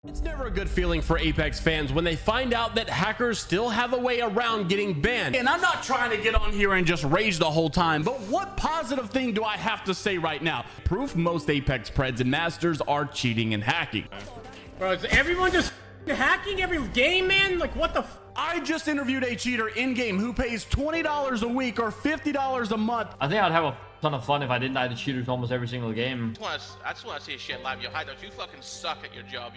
It's never a good feeling for Apex fans when they find out that hackers still have a way around getting banned. And I'm not trying to get on here and just rage the whole time, but what positive thing do I have to say right now? Proof most Apex Preds and Masters are cheating and hacking. Bro, is everyone just hacking every game, man? Like, what the f? I just interviewed a cheater in-game who pays $20 a week or $50 a month. I think I'd have a ton of fun if I didn't die to cheaters almost every single game. I just want to see shit live. Yo, Hydros, you fucking suck at your job.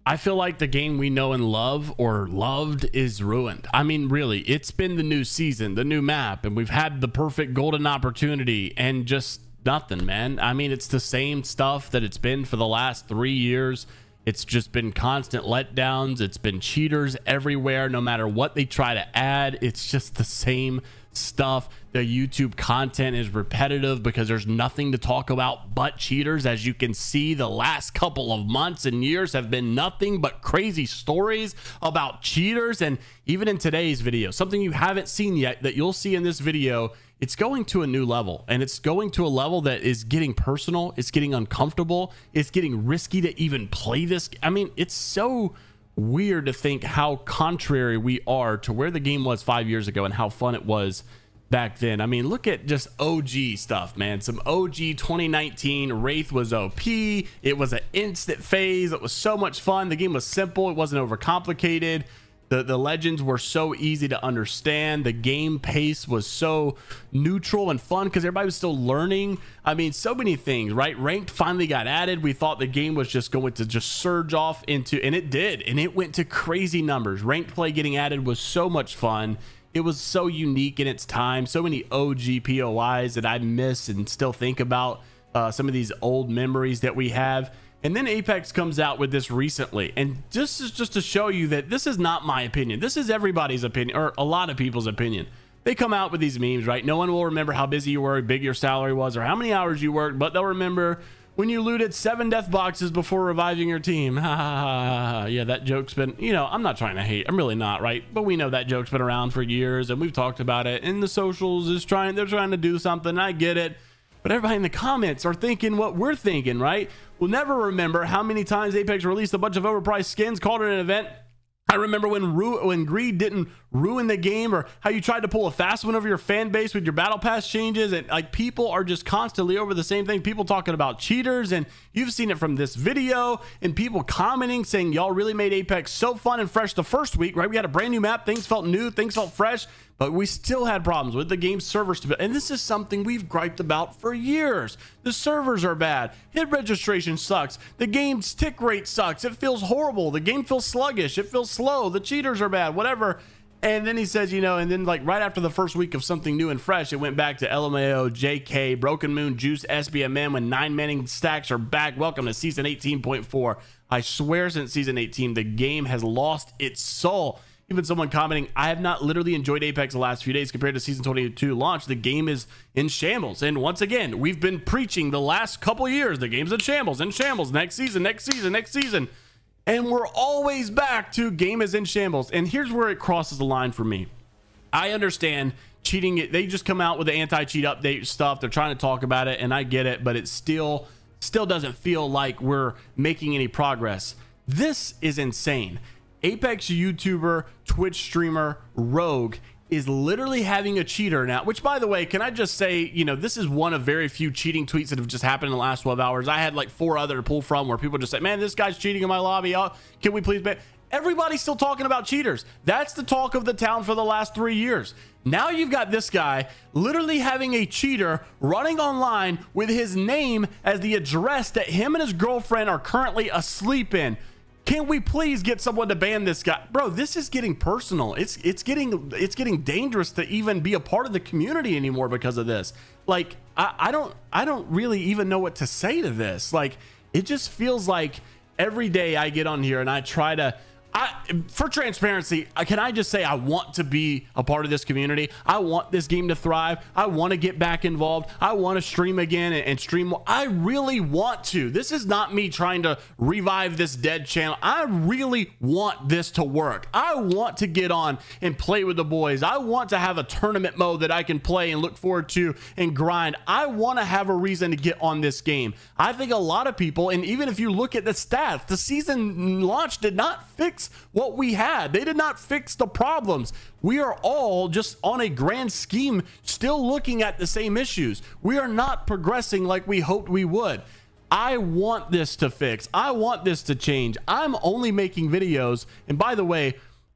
I feel like the game we know and love or loved is ruined. I mean, really, it's been the new season, the new map, and we've had the perfect golden opportunity and just nothing, man. I mean, it's the same stuff that it's been for the last 3 years. It's just been constant letdowns. It's been cheaters everywhere. No matter what they try to add, it's just the same stuff. The YouTube content is repetitive because there's nothing to talk about but cheaters. As you can see, the last couple of months and years have been nothing but crazy stories about cheaters. And even in today's video, something you haven't seen yet that you'll see in this video, it's going to a new level, and it's going to a level that is getting personal. It's getting uncomfortable. It's getting risky to even play this. I mean, it's so weird to think how contrary we are to where the game was 5 years ago and how fun it was back then. I mean, look at just OG stuff, man. Some OG 2019 Wraith was OP. It was an instant phase. It was so much fun. The game was simple. It wasn't overcomplicated. The legends were so easy to understand. The game pace was so neutral and fun because everybody was still learning. I mean, so many things, right? Ranked finally got added. We thought the game was just going to just surge off into, and it did, and it went to crazy numbers. Ranked play getting added was so much fun. It was so unique in its time. So many OG POIs that I miss and still think about, some of these old memories that we have. And then Apex comes out with this recently, and this is just to show you that this is not my opinion. This is everybody's opinion, or a lot of people's opinion. They come out with these memes, right? No one will remember how busy you were, how big your salary was, or how many hours you worked, but they'll remember when you looted 7 death boxes before reviving your team. Yeah, that joke's been, you know, I'm not trying to hate. I'm really not, right? But we know that joke's been around for years, and we've talked about it. And the socials is they're trying to do something. I get it. But everybody in the comments are thinking what we're thinking, right? We'll never remember how many times Apex released a bunch of overpriced skins, called it an event. I remember when greed didn't ruin the game, or how you tried to pull a fast one over your fan base with your battle pass changes. And like, people are just constantly over the same thing. People talking about cheaters, and you've seen it from this video, and people commenting saying y'all really made Apex so fun and fresh the first week, right? We had a brand new map, things felt new, things felt fresh, but we still had problems with the game's server stability. And this is something we've griped about for years. The servers are bad. Hit registration sucks. The game's tick rate sucks. It feels horrible. The game feels sluggish. It feels slow. The cheaters are bad, whatever. And then he says, you know, and then like right after the first week of something new and fresh, it went back to LMAO, JK, Broken Moon, Juice, SBMM, when 9 manning stacks are back. Welcome to season 18.4. I swear since season 18, the game has lost its soul. Even someone commenting, I have not literally enjoyed Apex the last few days compared to season 22 launch. The game is in shambles. And once again, we've been preaching the last couple years, the game's in shambles, next season, next season, next season. And we're always back to game is in shambles. And here's where it crosses the line for me. I understand cheating. They just come out with the anti-cheat update stuff. They're trying to talk about it, and I get it, but it still doesn't feel like we're making any progress. This is insane. Apex YouTuber, Twitch streamer, Rogue is literally having a cheater now, which, by the way, can I just say, you know, this is one of very few cheating tweets that have just happened in the last 12 hours. I had like 4 other to pull from where people just say, man, this guy's cheating in my lobby. Can we please ban? Everybody's still talking about cheaters. That's the talk of the town for the last 3 years. Now you've got this guy literally having a cheater running online with his name as the address that him and his girlfriend are currently asleep in. Can we please get someone to ban this guy? Bro, this is getting personal. It's getting dangerous to even be a part of the community anymore because of this. Like, I don't really even know what to say to this. Like, it just feels like every day I get on here and I try to For transparency, can I just say I want to be a part of this community. I want this game to thrive. I want to get back involved. I want to stream again and stream more. I really want to. This is not me trying to revive this dead channel. I really want this to work. I want to get on and play with the boys. I want to have a tournament mode that I can play and look forward to and grind. I want to have a reason to get on this game. I think a lot of people, and even if you look at the stats, the season launch did not fix what we had. They did not fix the problems. We are all just on a grand scheme still looking at the same issues. We are not progressing like we hoped we would. I want this to fix. I want this to change. I'm only making videos, and by the way,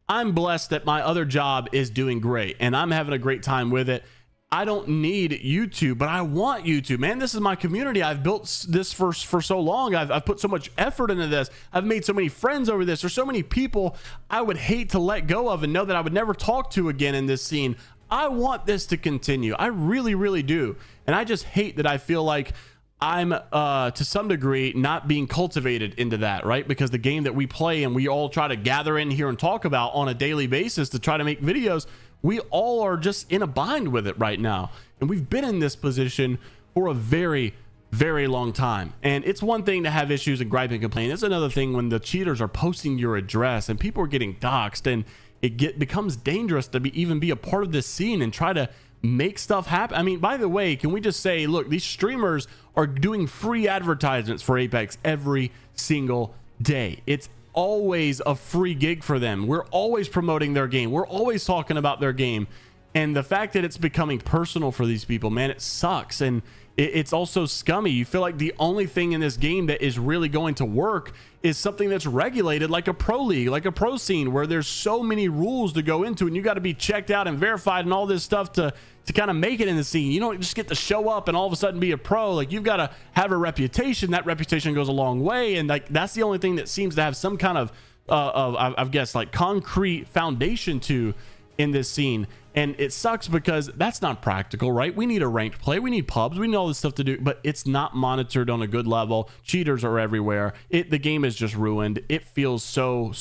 I'm blessed that my other job is doing great and I'm having a great time with it. I don't need YouTube, but I want YouTube, man. This is my community. I've built this for so long. I've put so much effort into this. I've made so many friends over this. There's so many people I would hate to let go of and know that I would never talk to again in this scene. I want this to continue. I really, really do. And I just hate that I feel like I'm to some degree not being cultivated into that, right? Because the game that we play and we all try to gather in here and talk about on a daily basis to try to make videos, we all are just in a bind with it right now. And we've been in this position for a very, very long time. And it's one thing to have issues and gripe and complain. It's another thing when the cheaters are posting your address and people are getting doxxed, and it becomes dangerous to even be a part of this scene and try to make stuff happen. I mean, by the way, can we just say, look, these streamers are doing free advertisements for Apex every single day. It's always a free gig for them. We're always promoting their game. We're always talking about their game. And the fact that it's becoming personal for these people, man, it sucks. And it's also scummy. You feel like the only thing in this game that is really going to work is something that's regulated, like a pro league, like a pro scene, where there's so many rules to go into and you got to be checked out and verified and all this stuff to kind of make it in the scene. You don't just get to show up and all of a sudden be a pro. Like, you've got to have a reputation. That reputation goes a long way, and like that's the only thing that seems to have some kind of I guess like concrete foundation to in this scene. And it sucks because that's not practical, right? We need a ranked play, we need pubs, we need all this stuff to do, but it's not monitored on a good level. Cheaters are everywhere. The game is just ruined. It feels so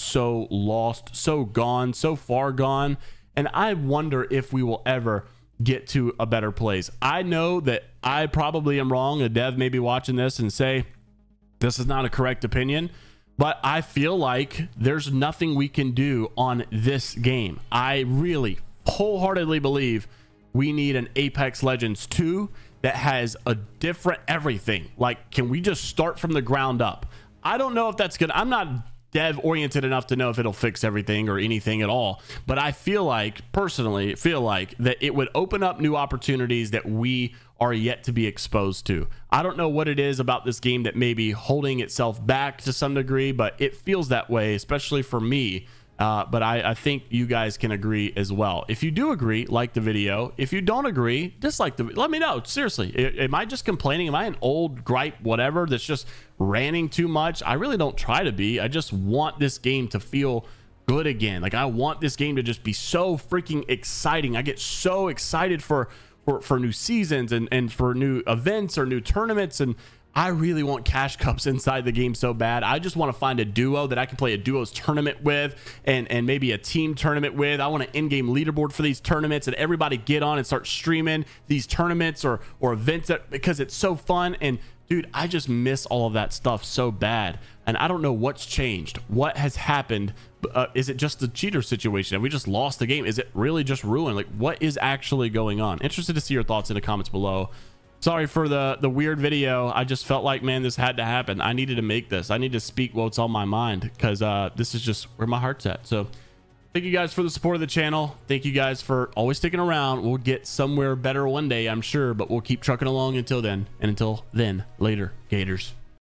lost, so gone, so far gone. And I wonder if we will ever get to a better place. I know that I probably am wrong. A dev may be watching this and say this is not a correct opinion, but I feel like there's nothing we can do on this game. I really wholeheartedly believe we need an Apex Legends 2 that has a different everything. Like, can we just start from the ground up? I don't know if that's good. I'm not dev oriented enough to know if it'll fix everything or anything at all, but I feel like, personally feel like, that it would open up new opportunities that we are yet to be exposed to. I don't know what it is about this game that may be holding itself back to some degree, but it feels that way, especially for me. But I think you guys can agree as well. If you do agree, like the video. If you don't agree, dislike the video. Let me know. Seriously, am I just complaining? Am I an old gripe, whatever, that's just ranting too much? I really don't try to be. I just want this game to feel good again. Like, I want this game to just be so freaking exciting. I get so excited for new seasons and for new events or new tournaments, and I really want cash cups inside the game so bad. I just want to find a duo that I can play a duos tournament with and maybe a team tournament with. I want an in-game leaderboard for these tournaments and everybody get on and start streaming these tournaments or events because it's so fun. And dude, I just miss all of that stuff so bad. And I don't know what's changed. What has happened? Is it just the cheater situation? Have we just lost the game? Is it really just ruined? Like, what is actually going on? Interested to see your thoughts in the comments below. Sorry for the weird video. I just felt like, man, this had to happen. I needed to make this. I need to speak what's on my mind because this is just where my heart's at. So thank you guys for the support of the channel. Thank you guys for always sticking around. We'll get somewhere better one day, I'm sure, but we'll keep trucking along until then. And until then, later, Gators.